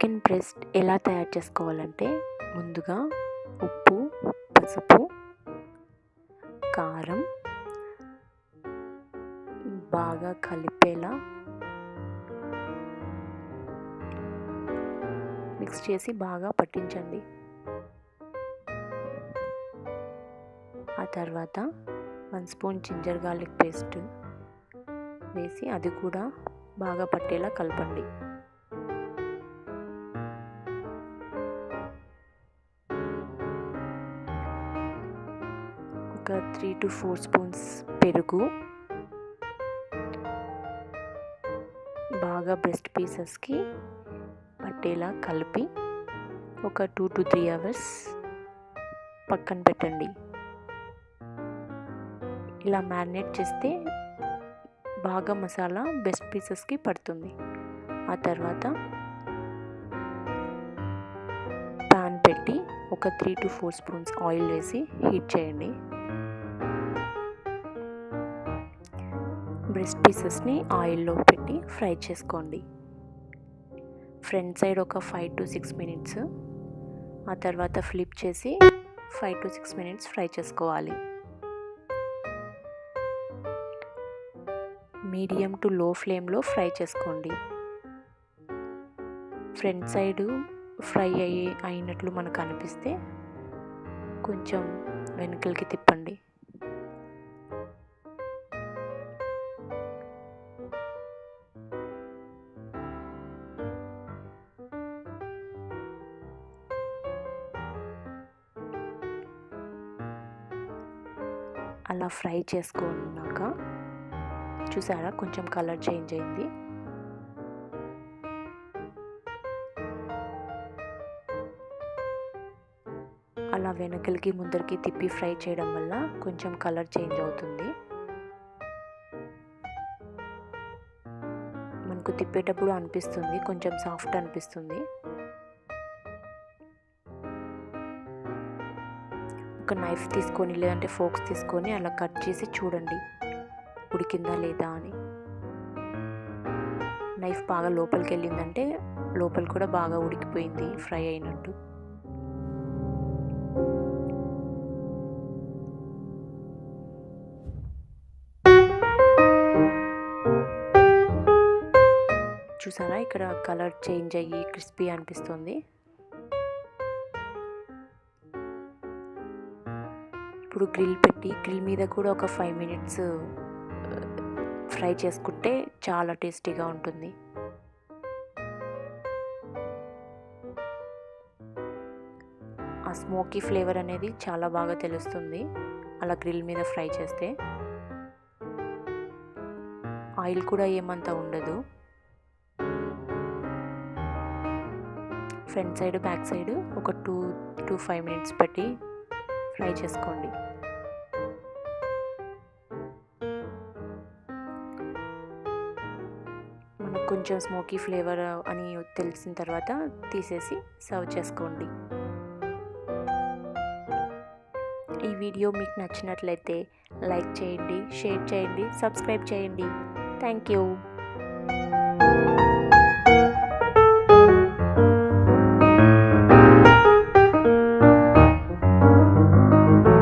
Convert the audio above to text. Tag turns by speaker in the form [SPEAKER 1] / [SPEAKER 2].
[SPEAKER 1] Chicken breast ఎలా తయారు చేసుకోవాలంటే ముందుగా ఉప్పు, పసుపు, కారం బాగా కలిపేలా మిక్స్ చేసి బాగా పట్టించండి. ఆ తర్వాత 1 స్పూన్ జింజర్ గార్లిక్ పేస్ట్ వేసి అది కూడా బాగా పట్టేలా కలపండి. ఒక 3 to 4 స్పూన్స్ పెరుగు బాగా బ్రెస్ట్ పీసెస్కి పట్టేలా కలిపి ఒక 2 to 3 అవర్స్ పక్కన పెట్టండి. ఇలా మ్యారినేట్ చేస్తే బాగా మసాలా బ్రెస్ట్ పీసెస్కి పడుతుంది. ఆ తర్వాత ప్యాన్ పెట్టి ఒక 3 to 4 స్పూన్స్ ఆయిల్ వేసి హీట్ చేయండి. బ్రెస్ట్ పీసెస్ని ఆయిల్లో పెట్టి ఫ్రై చేసుకోండి. ఫ్రంట్ సైడ్ ఒక 5 to 6 మినిట్స్, ఆ తర్వాత ఫ్లిప్ చేసి 5 to 6 మినిట్స్ ఫ్రై చేసుకోవాలి. మీడియం టు లో ఫ్లేమ్లో ఫ్రై చేసుకోండి. ఫ్రంట్ సైడ్ ఫ్రై అయినట్లు మనకు అనిపిస్తే కొంచెం వెనకలకి తిప్పండి. అలా ఫ్రై చేసుకున్నాక చూసారా కొంచెం కలర్ చేంజ్ అయింది. అలా వెనకలకి ముందరికి తిప్పి ఫ్రై చేయడం వల్ల కొంచెం కలర్ చేంజ్ అవుతుంది. మనకు తిప్పేటప్పుడు అనిపిస్తుంది కొంచెం సాఫ్ట్ అనిపిస్తుంది. ఒక నైఫ్ తీసుకొని లేదంటే ఫోక్స్ తీసుకొని అలా కట్ చేసి చూడండి ఉడికిందా లేదా అని. నైఫ్ బాగా లోపలికి వెళ్ళిందంటే లోపల కూడా బాగా ఉడికిపోయింది, ఫ్రై అయినట్టు. చూసారా ఇక్కడ కలర్ చేంజ్ అయ్యి క్రిస్పీ అనిపిస్తుంది. ఇప్పుడు గ్రిల్ మీద కూడా ఒక 5 మినిట్స్ ఫ్రై చేసుకుంటే చాలా టేస్టీగా ఉంటుంది. ఆ స్మోకీ ఫ్లేవర్ అనేది చాలా బాగా తెలుస్తుంది అలా గ్రిల్ మీద ఫ్రై చేస్తే. ఆయిల్ కూడా ఏమంతా ఉండదు. ఫ్రంట్ సైడ్ బ్యాక్ సైడ్ ఒక 2 to 5 మినిట్స్ పెట్టి ఫ్రై చేసుకోండి. మనకు కొంచెం స్మోకీ ఫ్లేవర్ అని తెలిసిన తర్వాత తీసేసి సర్వ్ చేసుకోండి. ఈ వీడియో మీకు నచ్చినట్లయితే లైక్ చేయండి, షేర్ చేయండి, సబ్స్క్రైబ్ చేయండి. Thank you.